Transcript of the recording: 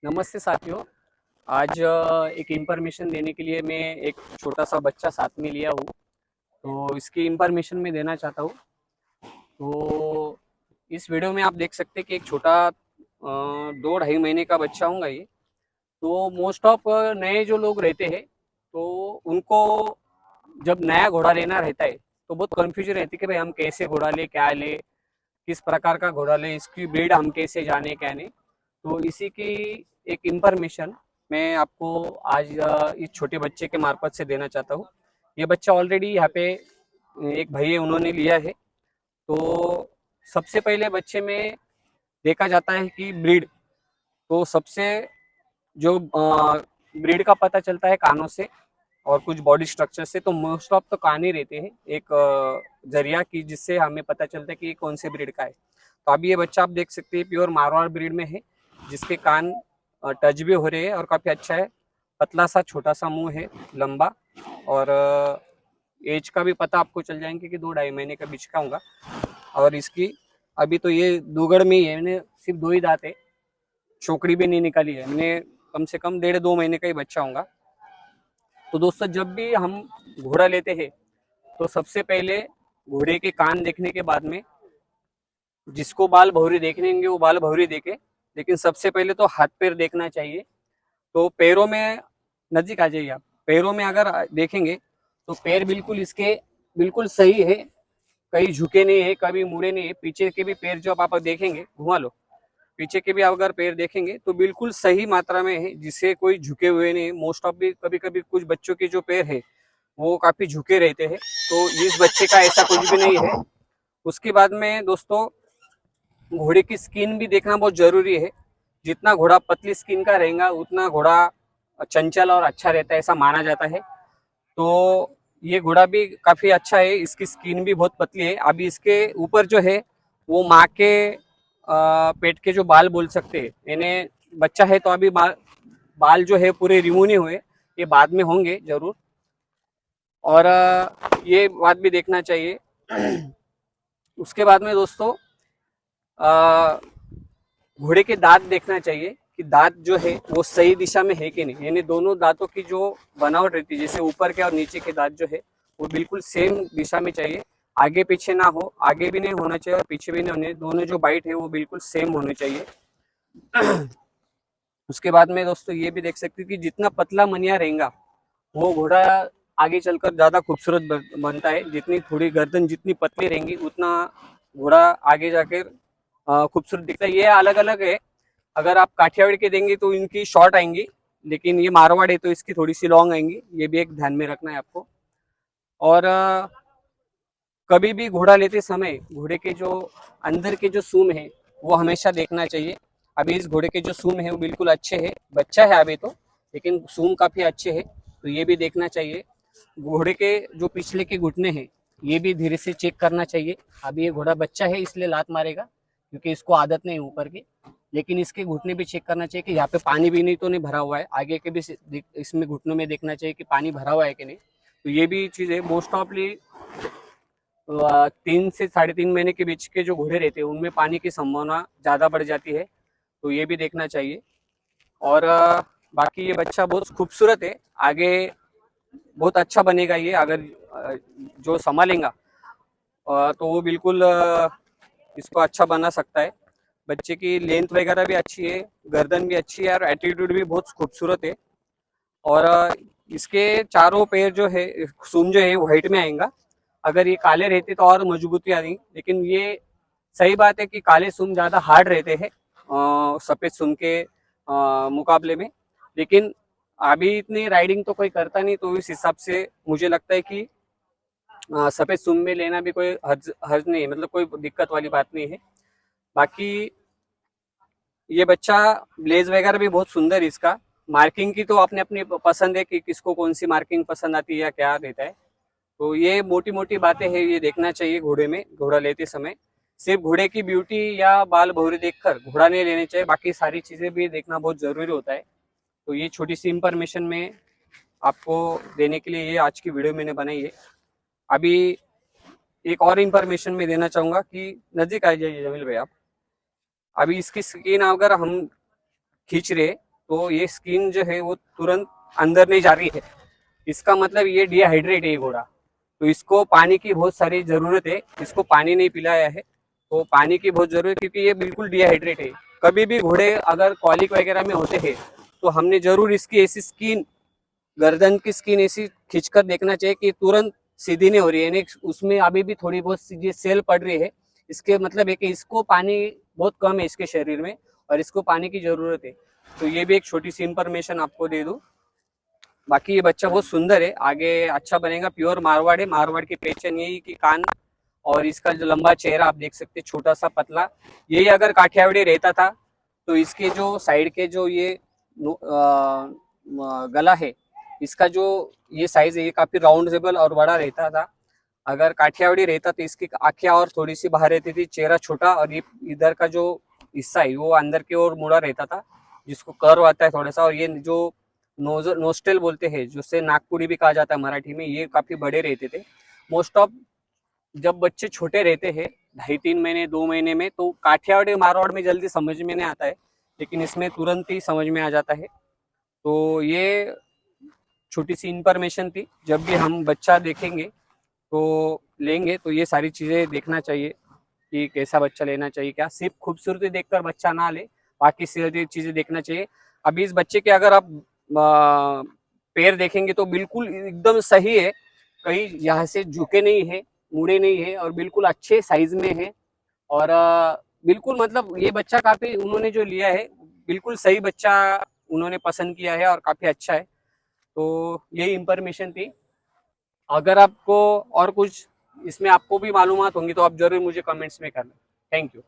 नमस्ते साथियों। आज एक इंफॉर्मेशन देने के लिए मैं एक छोटा सा बच्चा साथ में लिया हूँ। तो इसकी इंफॉर्मेशन मैं देना चाहता हूँ। तो इस वीडियो में आप देख सकते हैं कि एक छोटा 2 ढाई महीने का बच्चा होगा ये। तो मोस्ट ऑफ नए जो लोग रहते हैं तो उनको जब नया घोड़ा लेना रहता है तो बहुत कन्फ्यूजन रहती है कि भाई हम कैसे घोड़ा ले, क्या ले, किस प्रकार का घोड़ा ले, इसकी ब्रीड हम कैसे जाने क्या नहीं। तो इसी की एक इंफॉर्मेशन मैं आपको आज इस छोटे बच्चे के मार्फत से देना चाहता हूँ। ये बच्चा ऑलरेडी यहाँ पे एक भाई है, उन्होंने लिया है। तो सबसे पहले बच्चे में देखा जाता है कि ब्रीड। तो सबसे जो ब्रीड का पता चलता है कानों से और कुछ बॉडी स्ट्रक्चर से। तो मोस्ट ऑफ तो कान ही रहते हैं एक जरिया की, जिससे हमें पता चलता है कि ये कौन से ब्रीड का है। तो अभी ये बच्चा आप देख सकते हैं प्योर मारवाड़ ब्रीड में है, जिसके कान टच भी हो रहे हैं और काफी अच्छा है। पतला सा छोटा सा मुंह है, लंबा। और एज का भी पता आपको चल जाएंगे कि 2 ढाई महीने का बीच का होगा। और इसकी अभी तो ये दुगड़ में ही है, मैंने सिर्फ 2 ही दांत है, छोकरी भी नहीं निकाली है मैंने। कम से कम 1.5 2 महीने का ही बच्चा होगा। तो दोस्तों, जब भी हम घोड़ा लेते हैं तो सबसे पहले घोड़े के कान देखने के बाद में जिसको बाल भौरी देखने होंगे वो बाल भौरी देखे, लेकिन सबसे पहले तो हाथ पैर देखना चाहिए। तो पैरों में नजीक आ जाइए आप। पैरों में अगर देखेंगे तो पैर बिल्कुल इसके बिल्कुल सही है, कहीं झुके नहीं है, कभी मुड़े नहीं है। पीछे के भी पैर जो आप देखेंगे, घुमा लो, पीछे के भी अगर पैर देखेंगे तो बिल्कुल सही मात्रा में है, जिससे कोई झुके हुए नहीं। मोस्ट ऑफ भी कभी कभी कुछ बच्चों के जो पैर है वो काफी झुके रहते हैं, तो इस बच्चे का ऐसा कुछ भी नहीं है। उसके बाद में दोस्तों, घोड़े की स्किन भी देखना बहुत जरूरी है। जितना घोड़ा पतली स्किन का रहेगा उतना घोड़ा चंचल और अच्छा रहता है, ऐसा माना जाता है। तो ये घोड़ा भी काफी अच्छा है, इसकी स्किन भी बहुत पतली है। अभी इसके ऊपर जो है वो माँ के पेट के जो बाल बोल सकते हैं, यानी बच्चा है तो अभी बाल जो है पूरे रिमूव नहीं हुए, ये बाद में होंगे जरूर। और ये बात भी देखना चाहिए। उसके बाद में दोस्तों, घोड़े के दांत देखना चाहिए कि दांत जो है वो सही दिशा में है कि नहीं, यानी दोनों दांतों की जो बनावट रहती है, जैसे ऊपर के और नीचे के दांत जो है वो बिल्कुल सेम दिशा में चाहिए। आगे पीछे ना हो, आगे भी नहीं होना चाहिए और पीछे भी नहीं होने, दोनों जो बाइट है वो बिल्कुल सेम होने चाहिए। उसके बाद में दोस्तों ये भी देख सकते हो कि जितना पतला मनिया रहेगा वो घोड़ा आगे चलकर ज्यादा खूबसूरत बनता है। जितनी थोड़ी गर्दन जितनी पतली रहेंगी उतना घोड़ा आगे जाकर खूबसूरत दिखता है। ये अलग अलग है, अगर आप काठियावाड़ के देंगे तो इनकी शॉर्ट आएंगी, लेकिन ये मारवाड़ है तो इसकी थोड़ी सी लॉन्ग आएंगी। ये भी एक ध्यान में रखना है आपको। और कभी भी घोड़ा लेते समय घोड़े के जो अंदर के जो सूम है वो हमेशा देखना चाहिए। अभी इस घोड़े के जो सूम है वो बिल्कुल अच्छे है, बच्चा है अभी तो, लेकिन सूम काफी अच्छे है, तो ये भी देखना चाहिए। घोड़े के जो पिछले के घुटने हैं ये भी धीरे से चेक करना चाहिए। अभी ये घोड़ा बच्चा है इसलिए लात मारेगा क्योंकि इसको आदत नहीं ऊपर की, लेकिन इसके घुटने भी चेक करना चाहिए कि यहाँ पे पानी भी नहीं तो नहीं भरा हुआ है। आगे के भी इसमें घुटनों में देखना चाहिए कि पानी भरा हुआ है कि नहीं। तो ये भी चीज़ है। मोस्ट ऑफली 3 से 3.5 महीने के बीच के जो घोड़े रहते हैं उनमें पानी की संभावना ज़्यादा बढ़ जाती है, तो ये भी देखना चाहिए। और बाकी ये बच्चा बहुत खूबसूरत है, आगे बहुत अच्छा बनेगा ये अगर जो संभालेगा तो वो बिल्कुल इसको अच्छा बना सकता है। बच्चे की लेंथ वगैरह भी अच्छी है, गर्दन भी अच्छी है और एटीट्यूड भी बहुत खूबसूरत है। और इसके चारों पैर जो है, सूम जो है व्हाइट में आएगा। अगर ये काले रहते तो और मजबूती आती, लेकिन ये सही बात है कि काले सूम ज्यादा हार्ड रहते हैं सफेद सूम के मुकाबले में। लेकिन अभी इतनी राइडिंग तो कोई करता नहीं, तो इस हिसाब से मुझे लगता है कि सफेद सूम में लेना भी कोई हर्ज हर्ज नहीं है, मतलब कोई दिक्कत वाली बात नहीं है। बाकी ये बच्चा ब्लेज वगैरह भी बहुत सुंदर है इसका। मार्किंग की तो अपने अपनी पसंद है कि किसको कौन सी मार्किंग पसंद आती है या क्या रहता है। तो ये मोटी मोटी बातें हैं, ये देखना चाहिए घोड़े में, घोड़ा लेते समय। सिर्फ घोड़े की ब्यूटी या बाल भौरे देखकर घोड़ा नहीं लेने चाहिए, बाकी सारी चीजें भी देखना बहुत जरूरी होता है। तो ये छोटी सी इंफॉर्मेशन में आपको देने के लिए ये आज की वीडियो मैंने बनाई है। अभी एक और इंफॉर्मेशन मैं देना चाहूंगा कि नजदीक आ जाइए जमील भाई आप। अभी इसकी स्किन अगर हम खींच रहे तो ये स्किन जो है वो तुरंत अंदर नहीं जा रही है, इसका मतलब ये डिहाइड्रेट है ये घोड़ा। तो इसको पानी की बहुत सारी जरूरत है, इसको पानी नहीं पिलाया है तो पानी की बहुत जरूरत है, क्योंकि ये बिल्कुल डिहाइड्रेट है। कभी भी घोड़े अगर कॉलिक वगैरह में होते हैं तो हमने जरूर इसकी ऐसी स्किन, गर्दन की स्किन ऐसी खींचकर देखना चाहिए कि तुरंत सीधी नहीं हो रही है, यानी उसमें अभी भी थोड़ी बहुत ये सेल पड़ रही है। इसके मतलब है कि इसको पानी बहुत कम है इसके शरीर में और इसको पानी की जरूरत है। तो ये भी एक छोटी सी इंफॉर्मेशन आपको दे दूं। बाकी ये बच्चा बहुत सुंदर है, आगे अच्छा बनेगा। प्योर मारवाड़ है, मारवाड़ की पहचान यही कि कान और इसका जो लंबा चेहरा आप देख सकते, छोटा सा पतला। यही अगर काठियावाड़ी रहता था तो इसके जो साइड के जो ये गला है, इसका जो ये साइज है ये काफी राउंडेबल और बड़ा रहता था। अगर काठियावाड़ी रहता तो इसकी आंखें और थोड़ी सी बाहर रहती थी, चेहरा छोटा, और ये इधर का जो हिस्सा है वो अंदर की ओर मुड़ा रहता था, जिसको कर्व आता है थोड़ा सा। और ये जो नोस्टेल बोलते हैं, जिससे नागपुड़ी भी कहा जाता है मराठी में, ये काफी बड़े रहते थे। मोस्ट ऑफ जब बच्चे छोटे रहते हैं 2.5-3 महीने 2 महीने में, तो काठियावाड़ी मारवाड़ में जल्दी समझ में नहीं आता है, लेकिन इसमें तुरंत ही समझ में आ जाता है। तो ये छोटी सी इंफॉर्मेशन थी। जब भी हम बच्चा देखेंगे तो लेंगे तो ये सारी चीजें देखना चाहिए कि कैसा बच्चा लेना चाहिए, क्या सिर्फ खूबसूरती देखकर बच्चा ना ले, बाकी सारी चीजें देखना चाहिए। अभी इस बच्चे के अगर आप पैर देखेंगे तो बिल्कुल एकदम सही है, कहीं यहाँ से झुके नहीं है, मुड़े नहीं है, और बिल्कुल अच्छे साइज में है। और बिल्कुल मतलब ये बच्चा काफी, उन्होंने जो लिया है बिल्कुल सही बच्चा उन्होंने पसंद किया है और काफी अच्छा है। तो यही इंफॉर्मेशन थी। अगर आपको और कुछ इसमें आपको भी मालूमात होंगी तो आप जरूर मुझे कमेंट्स में करना। Thank you.